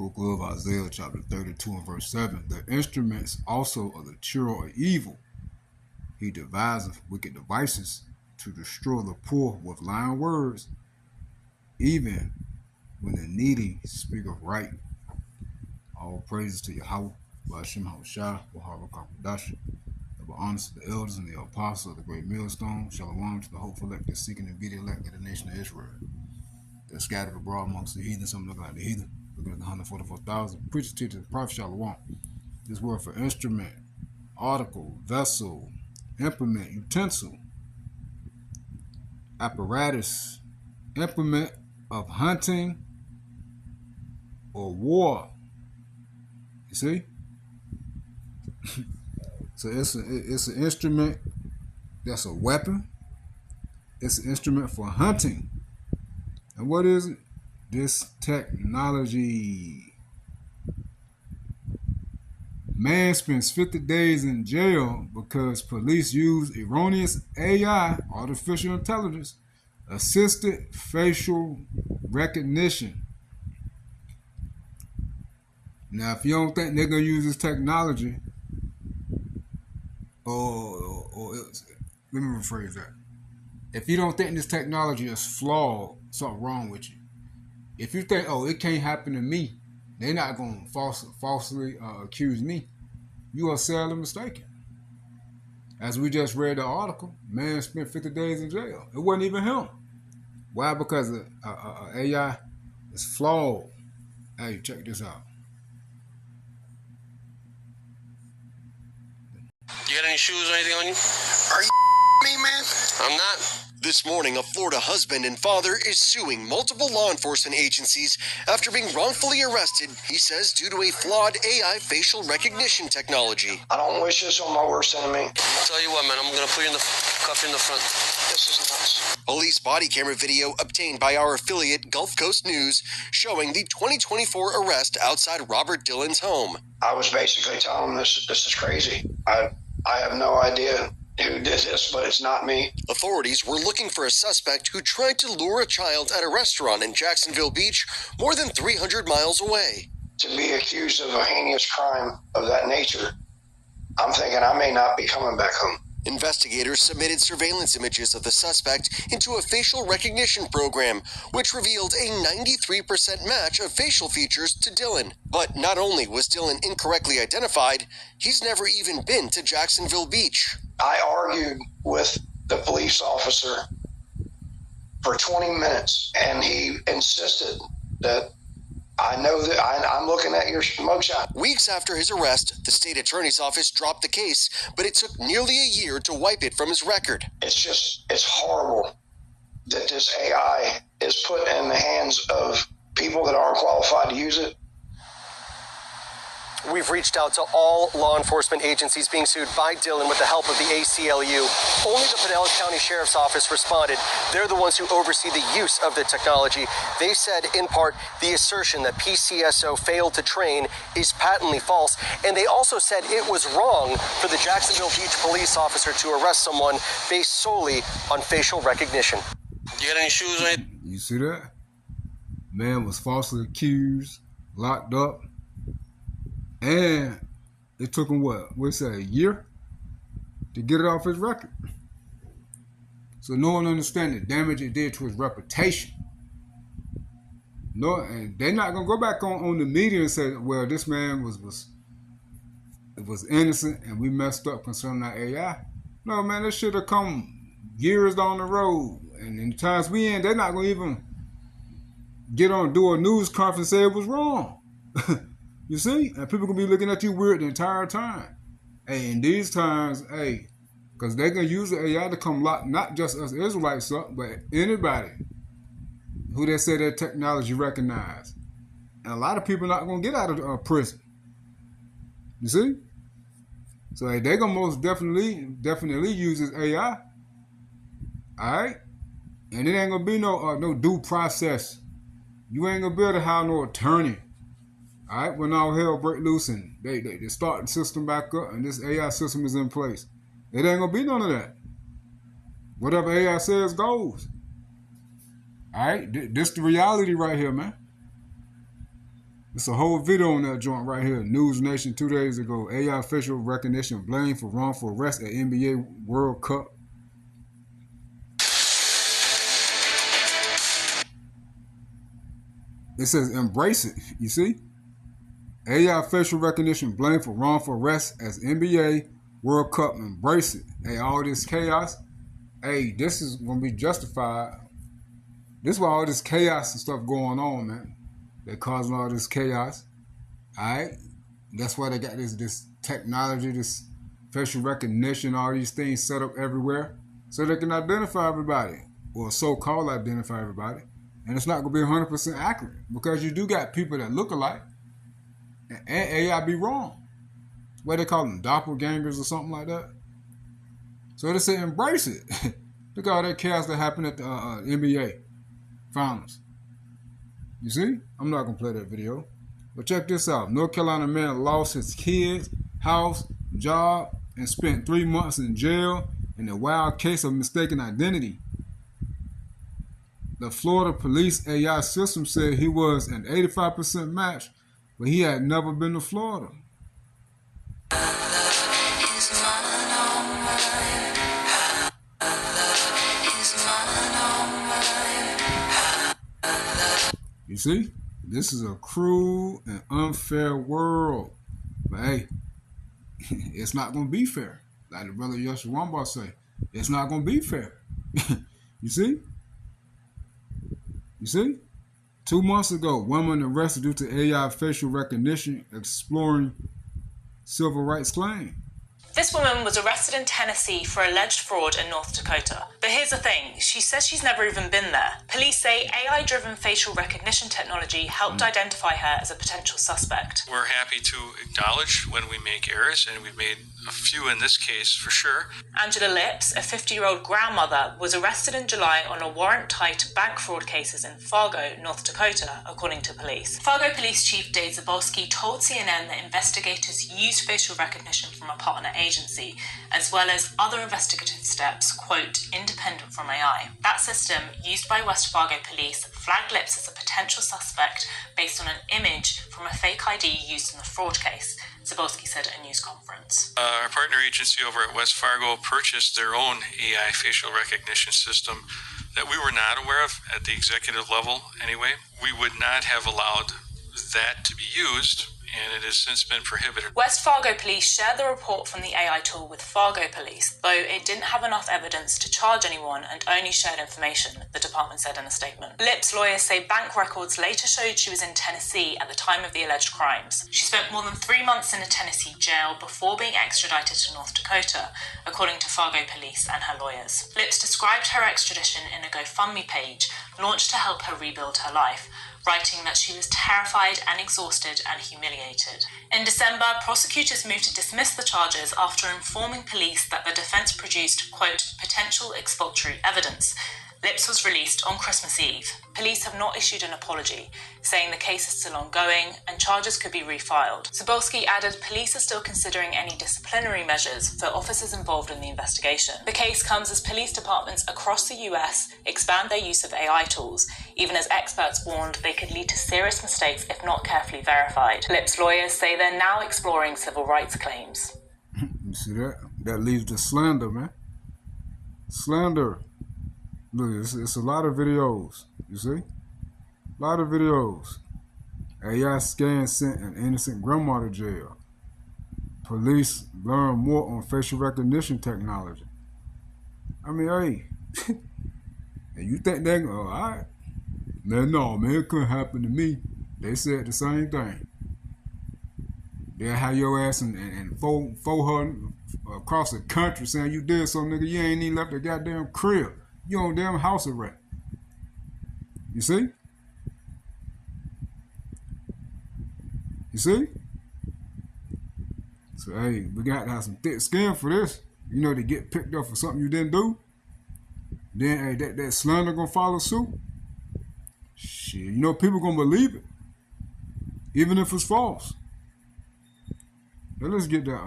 book of Isaiah chapter 32 and verse 7. The instruments also of the children of evil. He deviseth wicked devices to destroy the poor with lying words, even when the needy speak of right. All praises to Yahweh, Ba'ashem Ha'ushah, Wahara Kakadash. Double honors to the elders and the apostles of the great millstone. Shalom to the hopeful elect, seeking to be the elect of the nation of Israel. They're scattered abroad amongst the heathen. Some look like the heathen. Looking at the 144,000. Preachers, teachers, prophet, Shalom. This word for instrument, article, vessel, implement, utensil, apparatus, implement of hunting or war. You see? So it's an instrument that's a weapon. It's an instrument for hunting. And what is it? This technology. Man spends 50 days in jail because police use erroneous AI, artificial intelligence, assisted facial recognition. Now, if you don't think they're going to use this technology, or let me rephrase that. If you don't think this technology is flawed, something wrong with you. If you think, oh, it can't happen to me, they're not going to falsely accuse me, you are sadly mistaken. As we just read the article, man spent 50 days in jail. It wasn't even him. Why? Because AI is flawed. Hey, check this out. You got any shoes or anything on you? Are you me, man? I'm not. This morning, a Florida husband and father is suing multiple law enforcement agencies after being wrongfully arrested, he says, due to a flawed AI facial recognition technology. I don't wish this on my worst enemy. I'll tell you what, man, I'm going to put you in the cuff in the front. This is nuts. Police body camera video obtained by our affiliate Gulf Coast News showing the 2024 arrest outside Robert Dillon's home. I was basically telling him this is crazy. I have no idea who did this, but it's not me. Authorities were looking for a suspect who tried to lure a child at a restaurant in Jacksonville Beach, more than 300 miles away. To be accused of a heinous crime of that nature, I'm thinking I may not be coming back home. Investigators submitted surveillance images of the suspect into a facial recognition program, which revealed a 93% match of facial features to Dillon. But not only was Dillon incorrectly identified, he's never even been to Jacksonville Beach. I argued with the police officer for 20 minutes, and he insisted that I know that I'm looking at your mugshot. Weeks after his arrest, the state attorney's office dropped the case, but it took nearly a year to wipe it from his record. It's horrible that this AI is put in the hands of people that aren't qualified to use it. We've reached out to all law enforcement agencies being sued by Dillon with the help of the ACLU. Only the Pinellas County Sheriff's Office responded. They're the ones who oversee the use of the technology. They said, in part, the assertion that PCSO failed to train is patently false. And they also said it was wrong for the Jacksonville Beach police officer to arrest someone based solely on facial recognition. You got any shoes or anything? You see that? Man was falsely accused, locked up. And it took him a year to get it off his record. So no one understands the damage it did to his reputation. No, and they're not gonna go back on the media and say, well, this man was innocent and we messed up concerning our AI. No, man, this should have come years down the road. And in the times we in, they're not gonna even get on, do a news conference and say it was wrong. You see? And people gonna be looking at you weird the entire time. Hey, in these times, hey, because they're gonna use the AI to come lock not just us Israelites up, but anybody who they say their technology recognize. And a lot of people not gonna get out of prison. You see? So hey, they're gonna most definitely use this AI. Alright? And it ain't gonna be no due process. You ain't gonna be able to have no attorney. All right, when all hell break loose and they start the system back up and this AI system is in place, it ain't gonna be none of that. Whatever AI says goes. All right, this the reality right here, man. It's a whole video on that joint right here. News Nation 2 days ago. AI facial recognition blamed for wrongful arrest at NBA World Cup. It says embrace it. You see? AI facial recognition blamed for wrongful arrest as NBA World Cup. Embrace it. Hey, all this chaos. Hey, this is going to be justified. This is why all this chaos and stuff going on, man. They're causing all this chaos. Alright? That's why they got this technology, this facial recognition, all these things set up everywhere. So they can identify everybody. Or so-called identify everybody. And it's not going to be 100% accurate. Because you do got people that look alike. And AI be wrong. What they call them? Doppelgangers or something like that. So they say embrace it. Look at all that chaos that happened at the NBA finals. You see? I'm not going to play that video. But check this out. North Carolina man lost his kids, house, job, and spent 3 months in jail in a wild case of mistaken identity. The Florida police AI system said he was an 85% match, but he had never been to Florida. You see, this is a cruel and unfair world. But hey, it's not going to be fair. Like the brother Yosha Wamba say, it's not going to be fair. You see? You see? 2 months ago, woman arrested due to AI facial recognition exploring civil rights claim. This woman was arrested in Tennessee for alleged fraud in North Dakota. But here's the thing, she says she's never even been there. Police say AI-driven facial recognition technology helped identify her as a potential suspect. We're happy to acknowledge when we make errors, and we've made a few in this case for sure. Angela Lips, a 50-year-old grandmother, was arrested in July on a warrant tied to bank fraud cases in Fargo, North Dakota, according to police. Fargo Police Chief Dave Zabolski told CNN that investigators used facial recognition from a partner agency, as well as other investigative steps, quote, independent from AI. That system, used by West Fargo police, flagged Lips as a potential suspect based on an image from a fake ID used in the fraud case, Zabolski said at a news conference. Our partner agency over at West Fargo purchased their own AI facial recognition system that we were not aware of at the executive level anyway. We would not have allowed that to be used, and it has since been prohibited. West Fargo police shared the report from the AI tool with Fargo police, though it didn't have enough evidence to charge anyone and only shared information, the department said in a statement. Lips' lawyers say bank records later showed she was in Tennessee at the time of the alleged crimes. She spent more than 3 months in a Tennessee jail before being extradited to North Dakota, according to Fargo police and her lawyers. Lips described her extradition in a GoFundMe page launched to help her rebuild her life, writing that she was terrified and exhausted and humiliated. In December, prosecutors moved to dismiss the charges after informing police that the defense produced, quote, potential exculpatory evidence. Lips was released on Christmas Eve. Police have not issued an apology, saying the case is still ongoing and charges could be refiled. Zabolski added police are still considering any disciplinary measures for officers involved in the investigation. The case comes as police departments across the US expand their use of AI tools, even as experts warned they could lead to serious mistakes if not carefully verified. Lips' lawyers say they're now exploring civil rights claims. You see that? That leads to slander, man. Slander. Look, it's a lot of videos, you see? A lot of videos. AI scan sent an innocent grandma to jail. Police learn more on facial recognition technology. I mean, hey, and you think they're all right? No, man, it couldn't happen to me. They said the same thing. They'll have your ass and 400 across the country saying you did something, nigga, you ain't even left the goddamn crib. You on damn house arrest. You see? You see? So, hey, we got to have some thick skin for this. You know, to get picked up for something you didn't do. Then, hey, that slander gonna follow suit. Shit, you know, people gonna believe it. Even if it's false. Now, let's get that,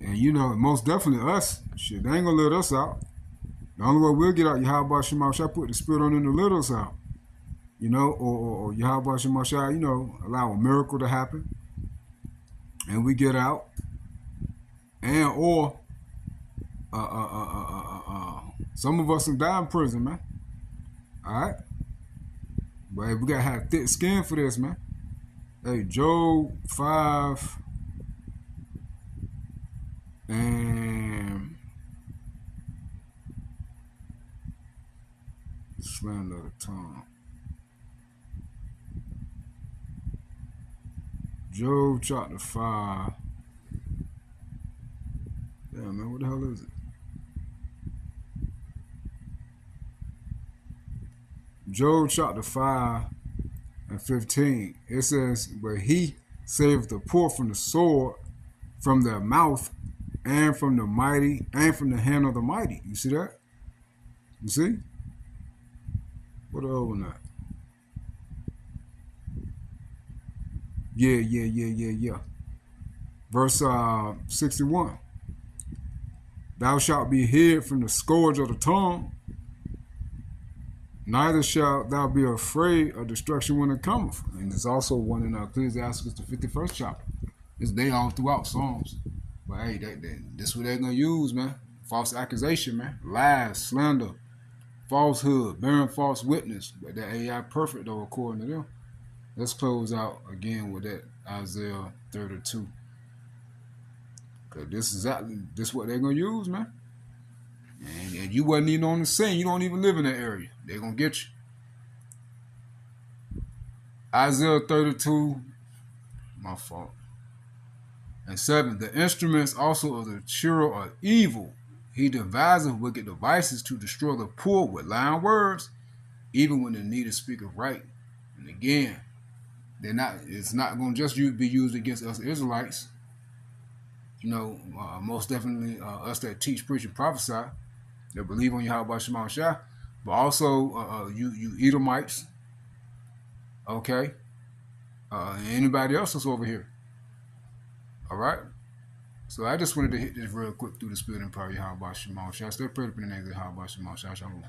and you know, most definitely us. Shit, they ain't gonna let us out. The only way we'll get out, how about Shema, I put the spirit on them to let us out. or Yahweh Shemashah, allow a miracle to happen, and we get out, or some of us will die in prison, man. All right, but hey, we gotta have thick skin for this, man. Hey, Job 5 and slander of the tongue. Job chapter 5. Damn, man, what the hell is it? Job chapter 5 and 15. It says, but he saved the poor from the sword, from their mouth, and from the mighty, and from the hand of the mighty. You see that? You see? What the hell was that? Yeah. Verse 61. Thou shalt be hid from the scourge of the tongue, neither shalt thou be afraid of destruction when it cometh. And there's also one in Ecclesiastes, the 51st chapter. It's they all throughout Psalms. But hey, this what they're going to use, man. False accusation, man. Lies, slander, falsehood, bearing false witness. But that AI perfect, though, according to them. Let's close out again with that Isaiah 32. Because this is what they're going to use, man. And you wasn't even on the scene. You don't even live in that area. They're going to get you. Isaiah 32, my fault. And 7, the instruments also of the children are evil. He deviseth wicked devices to destroy the poor with lying words, even when the needy speaketh right. And again, it's not going to just be used against us Israelites. Most definitely us that teach, preach, and prophesy, that believe on Yahweh Shema Shah, but also you Edomites, okay, and anybody else that's over here. All right. So I just wanted to hit this real quick through the spirit and power of Yahweh Shema Shah. Stay prayed up in the name of Yahweh Shema Shah. Shalom.